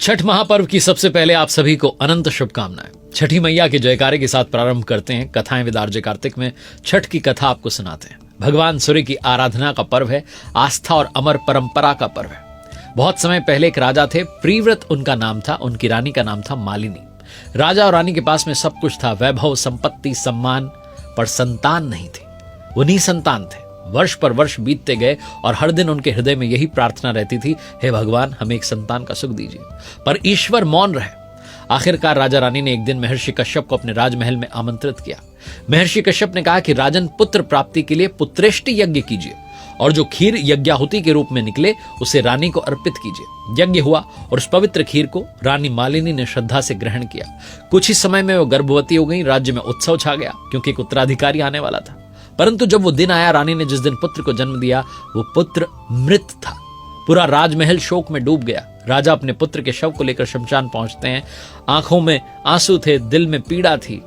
छठ महापर्व की सबसे पहले आप सभी को अनंत शुभकामनाएं। छठी मैया के जयकारे के साथ प्रारंभ करते हैं कथाएं विद आरजे कार्तिक में। छठ की कथा आपको सुनाते हैं। भगवान सूर्य की आराधना का पर्व है, आस्था और अमर परंपरा का पर्व है। बहुत समय पहले एक राजा थे, प्रिव्रत उनका नाम था, उनकी रानी का नाम था मालिनी। राजा और रानी के पास में सब कुछ था, वैभव, संपत्ति, सम्मान, पर संतान नहीं थी। वो निसंतान थे। वर्ष पर वर्ष बीतते गए और हर दिन उनके हृदय में यही प्रार्थना रहती थी, हे भगवान हमें एक संतान का सुख दीजिए। पर ईश्वर मौन रहे। आखिरकार राजा रानी ने एक दिन महर्षि कश्यप को अपने राजमहल में आमंत्रित किया। महर्षि कश्यप ने कहा कि राजन, पुत्र प्राप्ति के लिए पुत्रेष्टि यज्ञ कीजिए और जो खीर यज्ञाहुति के रूप में निकले उसे रानी को अर्पित कीजिए। यज्ञ हुआ और उस पवित्र खीर को रानी मालिनी ने श्रद्धा से ग्रहण किया। कुछ ही समय में वो गर्भवती हो गई। राज्य में उत्सव छा गया क्योंकि एक उत्तराधिकारी आने वाला था। परंतु जब वो दिन आया, रानी ने जिस दिन पुत्र को जन्म दिया, वो पुत्र मृत था। पूरा राजमहल शोक में डूब गया। राजा अपने पुत्र के शव को लेकर शमशान पहुंचते हैं। आंखों में आंसू थे, दिल में पीड़ा थी।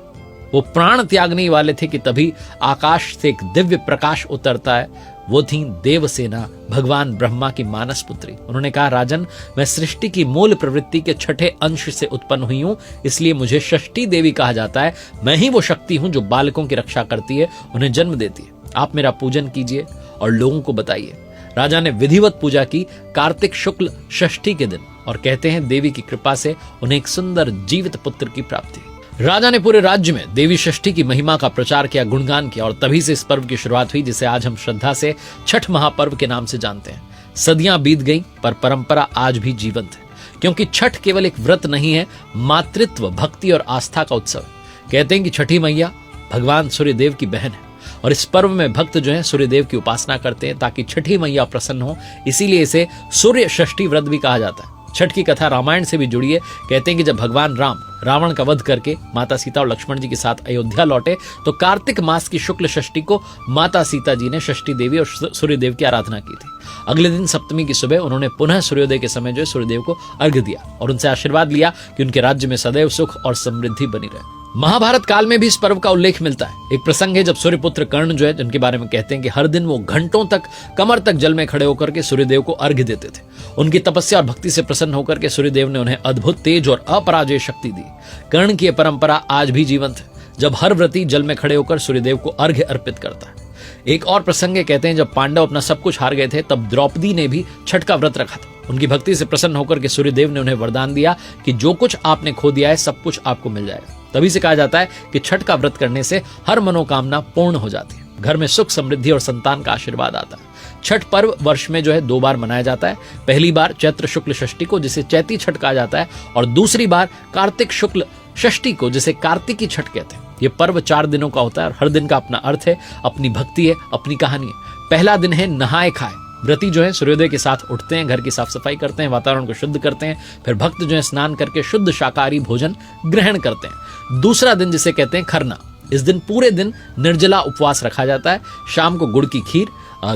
वो प्राण त्यागने वाले थे कि तभी आकाश से एक दिव्य प्रकाश उतरता है। वो थी देवसेना, भगवान ब्रह्मा की मानस पुत्री। उन्होंने कहा, राजन, मैं सृष्टि की मूल प्रवृत्ति के छठे अंश से उत्पन्न हुई हूं, इसलिए मुझे षष्ठी देवी कहा जाता है। मैं ही वो शक्ति हूं जो बालकों की रक्षा करती है, उन्हें जन्म देती है। आप मेरा पूजन कीजिए और लोगों को बताइए। राजा ने विधिवत पूजा की कार्तिक शुक्ल षष्ठी के दिन, और कहते हैं देवी की कृपा से उन्हें एक सुंदर जीवित पुत्र की प्राप्ति। राजा ने पूरे राज्य में देवी षष्ठी की महिमा का प्रचार किया, गुणगान किया, और तभी से इस पर्व की शुरुआत हुई जिसे आज हम श्रद्धा से छठ महापर्व के नाम से जानते हैं। सदियां बीत गईं पर परंपरा आज भी जीवंत है, क्योंकि छठ केवल एक व्रत नहीं है, मातृत्व, भक्ति और आस्था का उत्सव है। कहते हैं कि छठी मैया भगवान सूर्यदेव की बहन है और इस पर्व में भक्त जो है सूर्यदेव की उपासना करते हैं ताकि छठी मैया प्रसन्न हो। इसीलिए इसे सूर्य षष्ठी व्रत भी कहा जाता है। छठ की कथा रामायण से भी जुड़ी है। कहते हैं कि जब भगवान राम रावण का वध करके माता सीता और लक्ष्मण जी के साथ अयोध्या लौटे तो कार्तिक मास की शुक्ल षष्ठी को माता सीता जी ने षष्ठी देवी और सूर्यदेव की आराधना की थी। अगले दिन सप्तमी की सुबह उन्होंने पुनः सूर्योदय के समय जो सूर्यदेव को अर्घ्य दिया और उनसे आशीर्वाद लिया कि उनके राज्य में सदैव सुख और समृद्धि बनी रहे। महाभारत काल में भी इस पर्व का उल्लेख मिलता है। एक प्रसंग है जब सूर्यपुत्र कर्ण जो है, जिनके बारे में कहते हैं कि हर दिन वो घंटों तक कमर तक जल में खड़े होकर के सूर्यदेव को अर्घ्य देते थे। उनकी तपस्या और भक्ति से प्रसन्न होकर के सूर्यदेव ने उन्हें अद्भुत तेज और अपराजेय शक्ति दी। कर्ण की यह परंपरा आज भी जीवंत है, जब हर व्रती जल में खड़े होकर सूर्यदेव को अर्घ्य अर्पित करता है। एक और प्रसंग है, कहते हैं जब पांडव अपना सब कुछ हार गए थे तब द्रौपदी ने भी छठ का व्रत रखा था। उनकी भक्ति से प्रसन्न होकर के सूर्यदेव ने उन्हें वरदान दिया कि जो कुछ आपने खो दिया है सब कुछ आपको मिल जाएगा। तभी से कहा जाता है कि छठ का व्रत करने से हर मनोकामना पूर्ण हो जाती है, घर में सुख, समृद्धि और संतान का आशीर्वाद आता है। छठ पर्व वर्ष में जो है 2 बार मनाया जाता है। पहली बार चैत्र शुक्ल षष्ठी को, जिसे चैती छठ कहा जाता है, और दूसरी बार कार्तिक शुक्ल षष्ठी को, जिसे कार्तिकी छठ कहते हैं। ये पर्व 4 दिनों का होता है और हर दिन का अपना अर्थ है, अपनी भक्ति है, अपनी कहानी है। पहला दिन है नहाए खाए। व्रती जो है सूर्योदय के साथ उठते हैं, घर की साफ सफाई करते हैं, वातावरण को शुद्ध करते हैं। फिर भक्त जो है स्नान करके शुद्ध शाकाहारी भोजन ग्रहण करते हैं। दूसरा दिन जिसे कहते हैं खरना, इस दिन पूरे दिन निर्जला उपवास रखा जाता है। शाम को गुड़ की खीर,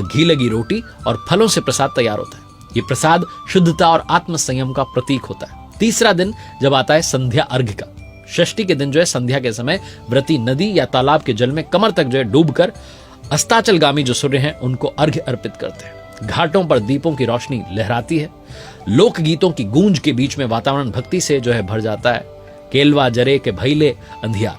घी लगी रोटी और फलों से प्रसाद तैयार होता है। ये प्रसाद शुद्धता और आत्म संयम का प्रतीक होता है। तीसरा दिन जब आता है संध्या अर्घ्य का। षष्ठी के दिन जो है संध्या के समय व्रती नदी या तालाब के जल में कमर तक जो है डूबकर अस्ताचलगामी जो सूर्य हैं उनको अर्घ्य अर्पित करते हैं। घाटों पर दीपों की रोशनी लहराती है। लोकगीतों की गूंज के बीच में वातावरण भक्ति से जो है भर जाता है। केलवा जरे के भैले अंधियार।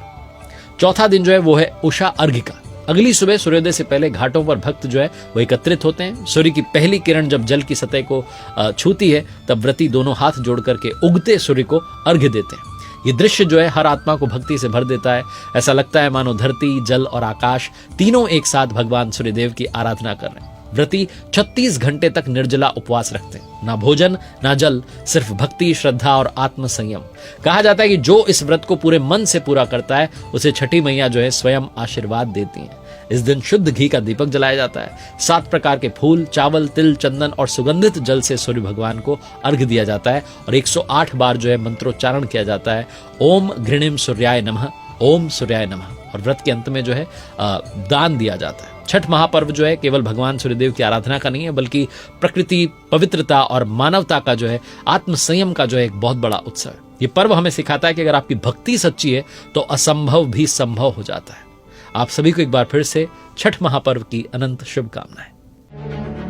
चौथा दिन जो है वो है उषा अर्घ्य का। अगली सुबह सूर्योदय से पहले घाटों पर भक्त जो है वो एकत्रित होते हैं। सूर्य की पहली किरण जब जल की सतह को छूती है तब व्रती दोनों हाथ जोड़ करके उगते सूर्य को अर्घ्य देते हैं। ये दृश्य जो है हर आत्मा को भक्ति से भर देता है। ऐसा लगता है मानो धरती, जल और आकाश तीनों एक साथ भगवान सूर्यदेव की आराधना कर रहे हैं। व्रती 36 घंटे तक निर्जला उपवास रखते हैं, ना भोजन ना जल, सिर्फ भक्ति, श्रद्धा और आत्म संयम। कहा जाता है कि जो इस व्रत को पूरे मन से पूरा करता है उसे छठी मैया जो है स्वयं आशीर्वाद देती हैं। इस दिन शुद्ध घी का दीपक जलाया जाता है। 7 प्रकार के फूल, चावल, तिल, चंदन और सुगंधित जल से सूर्य भगवान को अर्घ्य दिया जाता है और 108 बार जो है मंत्रोच्चारण किया जाता है। ओम घृणिम सूर्याय नमः, ओम सूर्याय नमः। और व्रत के अंत में जो है दान दिया जाता है। छठ महापर्व जो है केवल भगवान सूर्यदेव की आराधना का नहीं है, बल्कि प्रकृति, पवित्रता और मानवता का जो है आत्म संयम का जो है एक बहुत बड़ा उत्सव है। ये पर्व हमें सिखाता है कि अगर आपकी भक्ति सच्ची है तो असंभव भी संभव हो जाता है। आप सभी को एक बार फिर से छठ महापर्व की अनंत शुभकामनाएं।